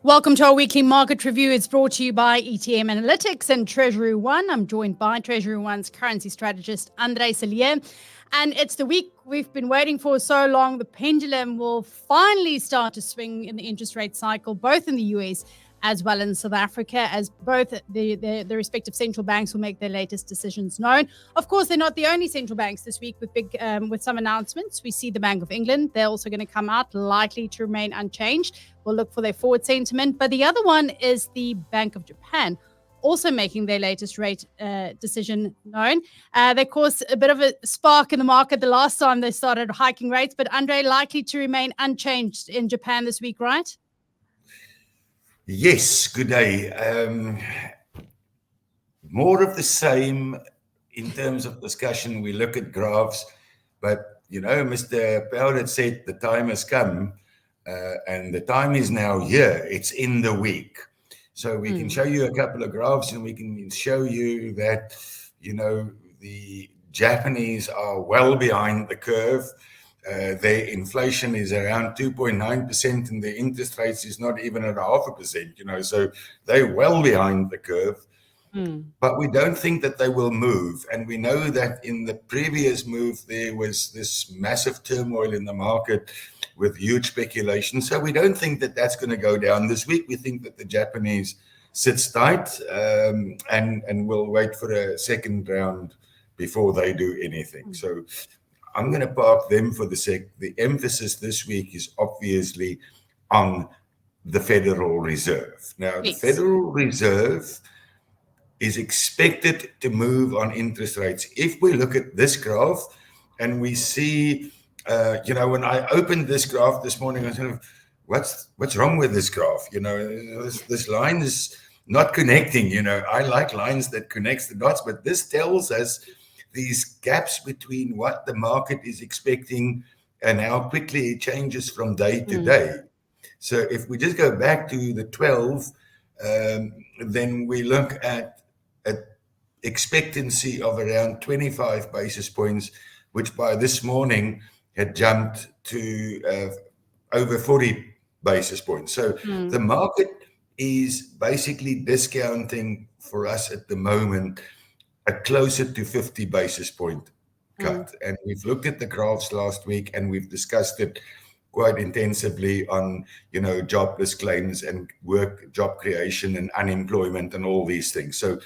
Welcome to our weekly market review. It's brought to you by ETM Analytics and Treasury One. I'm joined by Treasury One's currency strategist, Andre Salier. And it's the week we've been waiting for so long. The pendulum will finally start to swing in the interest rate cycle, both in the US as well in South Africa, as both the respective central banks will make their latest decisions known. Of course, they're not the only central banks this week with some announcements. We see the Bank of England. They're also going to come out, likely to remain unchanged. We'll look for their forward sentiment. But the other one is the Bank of Japan, also making their latest rate decision known. They caused a bit of a spark in the market the last time they started hiking rates, but Andre, likely to remain unchanged in Japan this week, right? Yes, good day. More of the same in terms of discussion. We look at graphs, but Mr. Powell said the time has come, and the time is now here. It's in the week. So we can show you a couple of graphs, and we can show you that, the Japanese are well behind the curve. Their inflation is around 2.9%, and their interest rates is not even at 0.5%, so they're well behind the curve. But we don't think that they will move. And we know that in the previous move, there was this massive turmoil in the market with huge speculation. So we don't think that that's going to go down this week. We think that the Japanese sits tight and will wait for a second round before they do anything. So I'm going to park them for the sec. The emphasis this week is obviously on the Federal Reserve. Now, the Federal Reserve is expected to move on interest rates. If we look at this graph and we see, when I opened this graph this morning, I said, what's wrong with this graph? This line is not connecting. I like lines that connects the dots, but this tells us these gaps between what the market is expecting and how quickly it changes from day to day. So if we just go back to the 12, then we look at an expectancy of around 25 basis points, which by this morning had jumped to over 40 basis points. So the market is basically discounting for us at the moment a closer to 50 basis point cut. And we've looked at the graphs last week, and we've discussed it quite intensively on, jobless claims and job creation and unemployment and all these things. So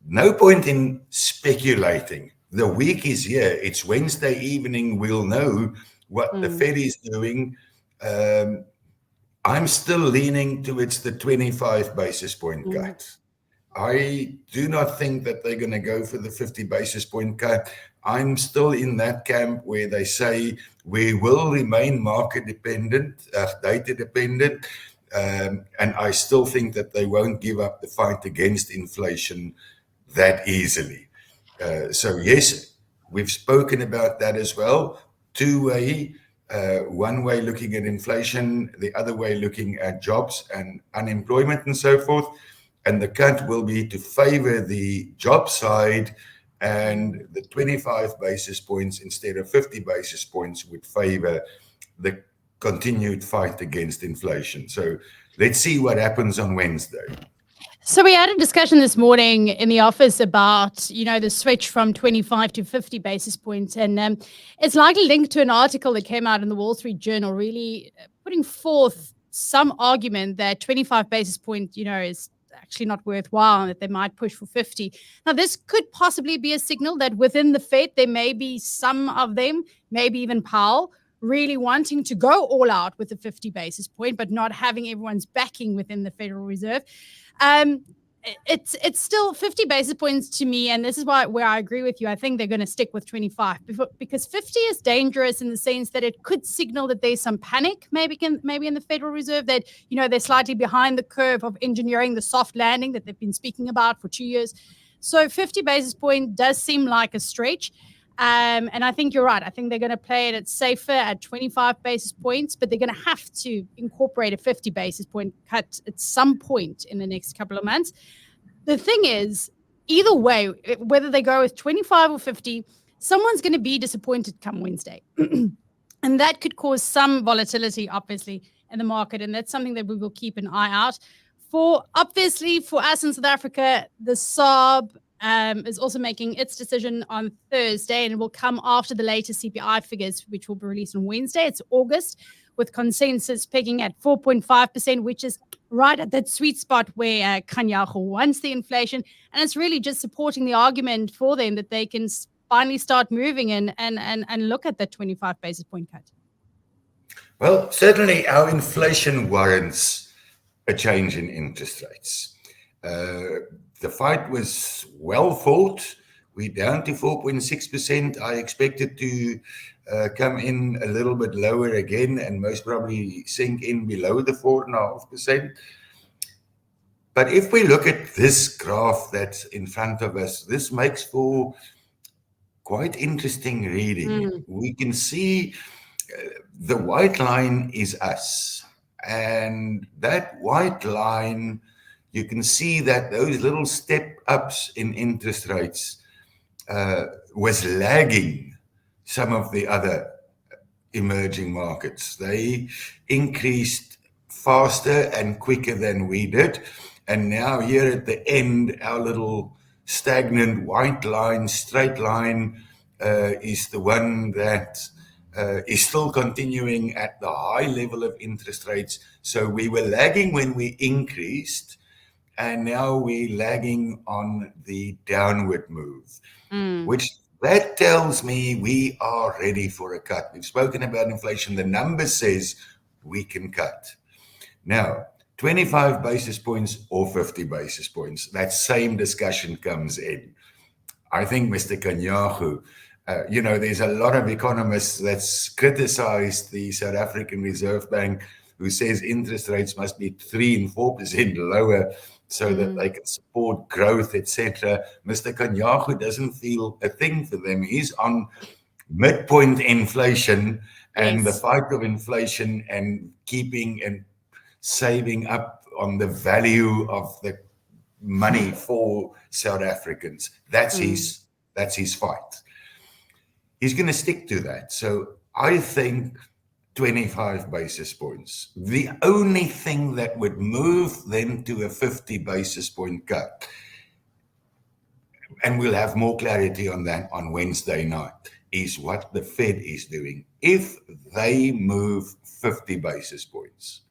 no point in speculating. The week is here. It's Wednesday evening. We'll know what the Fed is doing. I'm still leaning towards the 25 basis point cut. I do not think that they're going to go for the 50 basis point cut. I'm still in that camp where they say we will remain market dependent, data dependent, and I still think that they won't give up the fight against inflation that easily. So yes, we've spoken about that as well. Two-way, one way looking at inflation, the other way looking at jobs and unemployment and so forth. And the cut will be to favor the job side, and the 25 basis points instead of 50 basis points would favor the continued fight against inflation. So let's see what happens on Wednesday. So we had a discussion this morning in the office about, the switch from 25 to 50 basis points. And it's likely linked to an article that came out in the Wall Street Journal, really putting forth some argument that 25 basis point, is actually not worthwhile and that they might push for 50. Now, this could possibly be a signal that within the Fed, there may be some of them, maybe even Powell, really wanting to go all out with the 50 basis point, but not having everyone's backing within the Federal Reserve. It's still 50 basis points to me, and this is where I agree with you. I think they're going to stick with 25 because 50 is dangerous in the sense that it could signal that there's some panic maybe in the Federal Reserve, that they're slightly behind the curve of engineering the soft landing that they've been speaking about for 2 years. So 50 basis point does seem like a stretch. And I think you're right. I think they're going to play it safer at 25 basis points, but they're going to have to incorporate a 50 basis point cut at some point in the next couple of months. The thing is, either way, whether they go with 25 or 50, someone's going to be disappointed come Wednesday. And that could cause some volatility, obviously, the market, and that's something that we will keep an eye out for. Obviously, for us in South Africa, the SARB is also making its decision on Thursday, and it will come after the latest CPI figures, which will be released on Wednesday. It's August, with consensus pegging at 4.5%, which is right at that sweet spot where Kganyago wants the inflation. And it's really just supporting the argument for them that they can finally start moving and look at that 25 basis point cut. Well, certainly our inflation warrants a change in interest rates. The fight was well fought. We're down to 4.6%. I expected to come in a little bit lower again and most probably sink in below the 4.5%. But if we look at this graph that's in front of us, this makes for quite interesting reading. We can see the white line is us. And that white line, you can see that those little step ups in interest rates was lagging some of the other emerging markets. They increased faster and quicker than we did. And now here at the end, our little stagnant white line, straight line, is the one that is still continuing at the high level of interest rates. So we were lagging when we increased, and now we're lagging on the downward move, which that tells me we are ready for a cut. We've spoken about inflation. The number says we can cut. Now, 25 basis points or 50 basis points, that same discussion comes in. I think Mr. Kganyago, there's a lot of economists that's criticized the South African Reserve Bank, who says interest rates must be 3 and 4% lower so that they can support growth, etc. Mr. Kganyago doesn't feel a thing for them. He's on midpoint inflation and the fight of inflation and keeping and saving up on the value of the money for South Africans. That's his fight. He's going to stick to that. So I think 25 basis points. The only thing that would move them to a 50 basis point cut, and we'll have more clarity on that on Wednesday night, is what the Fed is doing. If they move 50 basis points,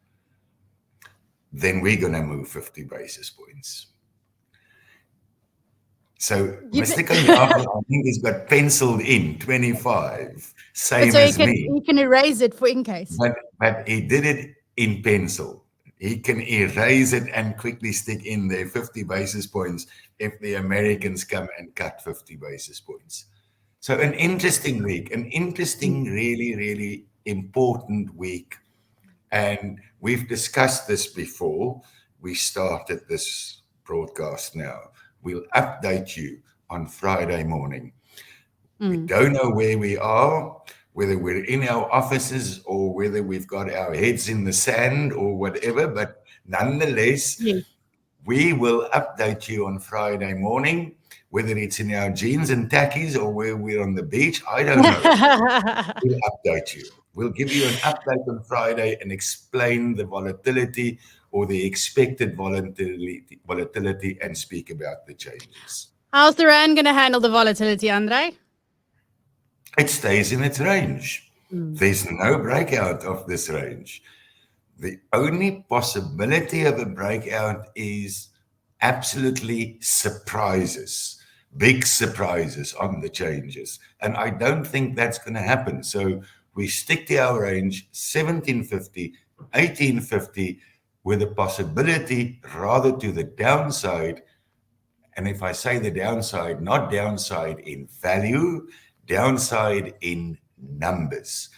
then we're going to move 50 basis points. So Mr. Kganyago, I think he's got penciled in 25, same as me. He can erase it for in case. But he did it in pencil. He can erase it and quickly stick in there 50 basis points if the Americans come and cut 50 basis points. So an interesting week, really, really important week. And we've discussed this before we started this broadcast now. We'll update you on Friday morning. We don't know where we are, whether we're in our offices or whether we've got our heads in the sand or whatever, but nonetheless, we will update you on Friday morning, whether it's in our jeans and tackies or where we're on the beach. I don't know. We'll update you. We'll give you an update on Friday and explain the volatility or the expected volatility and speak about the changes. How's the rand going to handle the volatility, Andre? It stays in its range. There's no breakout of this range. The only possibility of a breakout is absolutely surprises, big surprises on the changes. And I don't think that's going to happen. So we stick to our range, 1750, 1850, with a possibility rather to the downside. And if I say the downside, not downside in value, downside in numbers,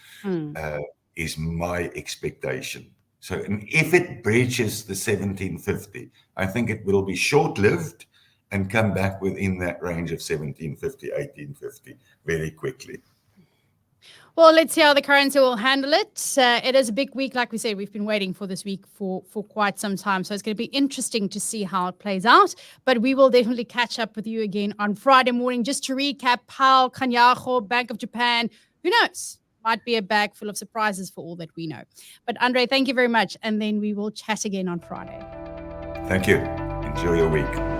is my expectation. So and if it breaches the 1750, I think it will be short-lived and come back within that range of 1750, 1850 very quickly. Well, let's see how the currency will handle it. It is a big week. Like we said, we've been waiting for this week for quite some time. So it's going to be interesting to see how it plays out. But we will definitely catch up with you again on Friday morning. Just to recap, how Kganyago, Bank of Japan, who knows? might be a bag full of surprises for all that we know. But Andre, thank you very much. And then we will chat again on Friday. Thank you. Enjoy your week.